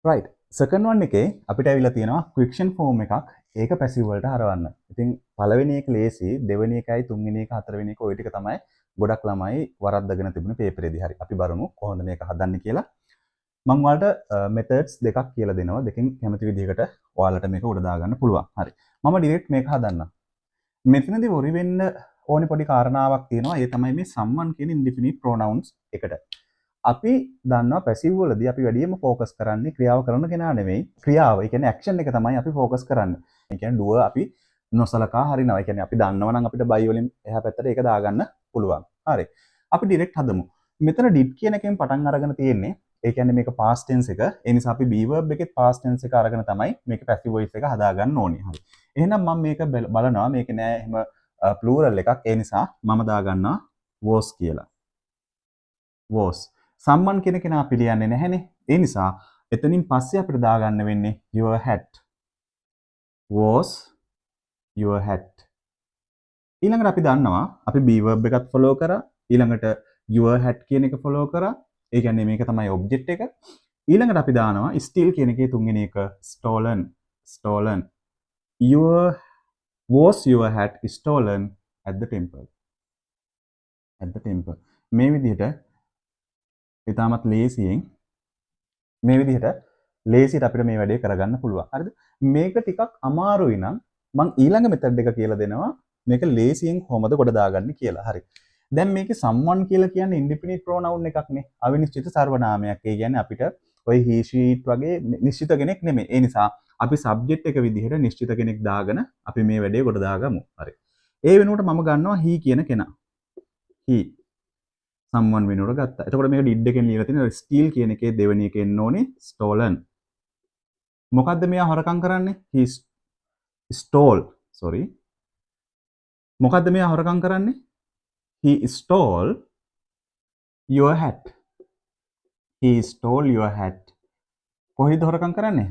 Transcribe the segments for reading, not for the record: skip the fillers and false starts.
right second one එකේ අපිට ඇවිල්ලා තියෙනවා quiction form එකක් ඒක passive වලට හරවන්න. ඉතින් පළවෙනි එක ලේසි, දෙවෙනි එකයි තුන්වෙනි එක හතරවෙනි එක ওই ටික තමයි ගොඩක් ළමයි වරද්දගෙන තිබුණේ පේපරේදී. හරි. අපි බලමු කොහොමද මේක හදන්නේ කියලා. මම ඔයාලට methods දෙකක් කියලා දෙනවා. දෙකෙන් කැමති විදිහකට ඔයාලට මේක උඩ දාගන්න පුළුවන්. හරි. මම direct මේක හදන්නම්. මෙතනදී worry වෙන්න ඕනි පොඩි කාරණාවක් තියෙනවා. ඒ තමයි මේ someone කියන indefinite pronouns එකට. අපි දන්නවා පැසිව් වලදී අපි වැඩියෙන්ම ફોકસ කරන්නේ ක්‍රියාව කරන කෙනා නෙමෙයි ක්‍රියාව. ඒ කියන්නේ ඇක්ෂන් එක තමයි අපි ફોકસ කරන්නේ. ඒ කියන්නේ ඩුව අපි නොසලකා හරිනවා. ඒ කියන්නේ අපි දන්නවා නම් අපිට බයි වලින් එහා පැත්තට ඒක දාගන්න පුළුවන්. හරි. අපි ඩිරෙක්ට් හදමු. මෙතන did කියන එකෙන් පටන් අරගෙන තියෙන්නේ. ඒ කියන්නේ මේක past tense එක. ඒ නිසා අපි be verb එකේ past tense එක අරගෙන තමයි මේක passive voice එක හදාගන්න ඕනේ. හරි. එහෙනම් මම මේක බලනවා මේක නෑ එහෙම plural එකක්. ඒ නිසා මම දාගන්නවා was කියලා. was සම්මන් කියන කෙනා අපි ලියන්නේ නැහැනේ. ඒ නිසා එතනින් පස්සේ අපිට දාගන්න වෙන්නේ your hat. was your hat. ඊළඟට අපි දන්නවා අපි be verb එකත් follow කරා. ඊළඟට your hat කියන එක follow කරා. ඒ කියන්නේ මේක තමයි object එක. ඊළඟට අපි දානවා still කියන එකේ තුන්වෙනි එක stolen. stolen. Your was your hat stolen at the temple. at the temple. මේ විදිහට ඉතාමත් ලේසියෙන් මේ විදිහට ලේසියට අපිට මේ වැඩේ කරගන්න පුළුවන්. හරිද? මේක ටිකක් අමාරුයි නම් මම ඊළඟ මෙතඩ් එක කියලා දෙනවා. මේක ලේසියෙන් කොහොමද ගොඩ දාගන්නේ කියලා. හරි. දැන් මේකේ someone කියලා කියන්නේ indefinite pronoun එකක්නේ. අවිනිශ්චිත සර්වනාමයක්. ඒ කියන්නේ අපිට ඔය he she it වගේ නිශ්චිත කෙනෙක් නෙමෙයි. ඒ නිසා අපි subject එක විදිහට නිශ්චිත කෙනෙක් දාගෙන අපි මේ වැඩේ ගොඩ දාගමු. හරි. ඒ වෙනුවට මම ගන්නවා he කියන කෙනා. he someone වෙනුවට ගත්තා. එතකොට මේක did එකෙන් ලියලා තියෙනවා steal කියන එකේ දෙවෙනි එකේ එන්න ඕනේ stolen. මොකද්ද මෙයා හොරකම් කරන්නේ? he stole. sorry. මොකද්ද මෙයා හොරකම් කරන්නේ? he stole your hat. he stole your hat. කොහෙද හොරකම් කරන්නේ?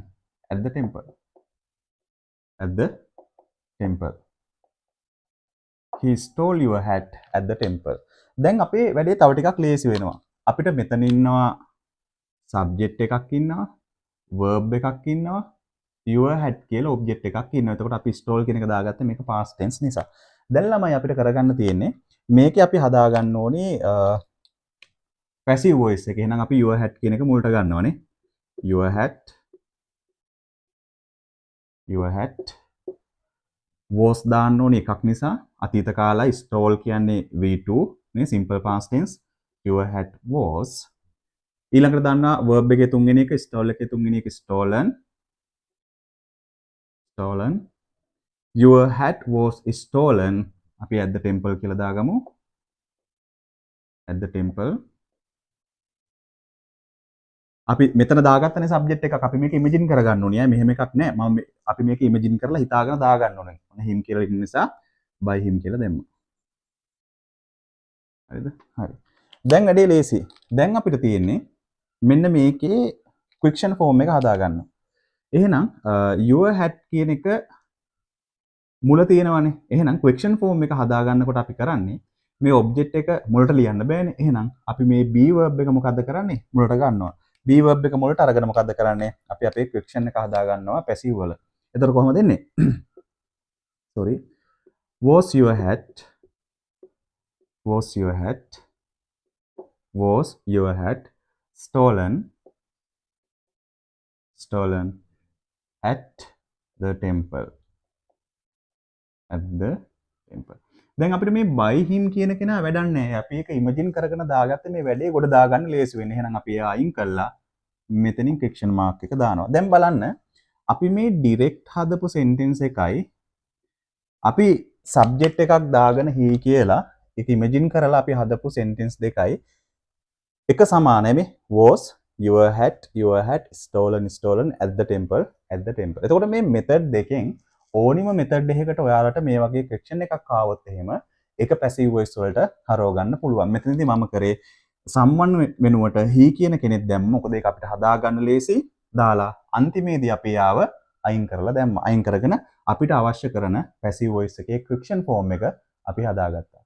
at the temple. at the temple. he stole your hat at the temple. දැන් අපේ වැඩේ තව ටිකක් ලේසි වෙනවා. අපිට මෙතන ඉන්නවා subject එකක් ඉන්නවා, verb එකක් ඉන්නවා, your hat කියලා object එකක් ඉන්නවා. එතකොට අපි stole කියන එක දාගත්තේ මේක past tense නිසා. දැන් ළමයි අපිට කරගන්න තියෙන්නේ මේකේ අපි හදාගන්න ඕනේ passive voice එක. එහෙනම් අපි your hat කියන එක මුලට ගන්නවානේ. your hat was දාන්න ඕනේ එකක් නිසා අතීත කාලයි stole කියන්නේ V2 නේ simple past tense. your hat was ඊළඟට දාන්නා verb එකේ තුන්වෙනි එක stole එකේ තුන්වෙනි එක stolen. your hat was stolen. අපි at the temple කියලා දාගමු. at the temple. අපි මෙතන දාගත්තනේ subject එකක්. අපි මේක imagine කරගන්න ඕනේ. මෙහෙම එකක් නෑ. අපි මේක imagine කරලා හිතාගෙන දාගන්න ඕනේ. මොන him කියලා ඉන්න නිසා by him කියලා දැම්මා. හරිද? හරි. දැන් වැඩේ ලේසි. දැන් අපිට තියෙන්නේ මෙන්න මේකේ quiction form එක හදාගන්න. එහෙනම් your hat කියන එක මුල තියෙනවානේ. එහෙනම් quiction form එක හදාගන්නකොට අපි කරන්නේ මේ object එක මුලට ලියන්න බෑනේ. එහෙනම් අපි මේ be verb එක මොකද්ද කරන්නේ? මුලට ගන්නවා. be verb එක මුලට අරගෙන මොකද්ද කරන්නේ? අපි අපේ quiction එක හදාගන්නවා passive වල. එතකොට කොහොමද එන්නේ? sorry. was your hat stolen at the temple. දැන් අපිට මේ by him කියන කෙනා වැඩක් නැහැ. අපි ඒක imagine කරගෙන දාගත්තේ මේ වැඩේ ගොඩ දාගන්න ලේසි වෙන්නේ. එහෙනම් අපි ඒක අයින් කළා මෙතනින් question mark එක දානවා. දැන් බලන්න අපි මේ direct හදපු sentence එකයි අපි subject එකක් දාගෙන he කියලා ඒක imagine කරලා අපි හදපු sentence දෙකයි එක සමානයි මේ was your hat stolen at the temple. එතකොට මේ method දෙකෙන් ඕනිම method එකකට ඔයාලට මේ වගේ question එකක් ආවොත් එහෙම ඒක passive voice වලට හරව ගන්න පුළුවන්. මෙතනදී මම කරේ someone වෙනුවට he කියන කෙනෙක් දැම්ම. මොකද ඒක අපිට හදා ගන්න ලේසි. දාලා අන්තිමේදී අපි ආව අයින් කරලා දැම්ම. අයින් කරගෙන අපිට අවශ්‍ය කරන passive voice එකේ question form එක අපි හදාගත්තා.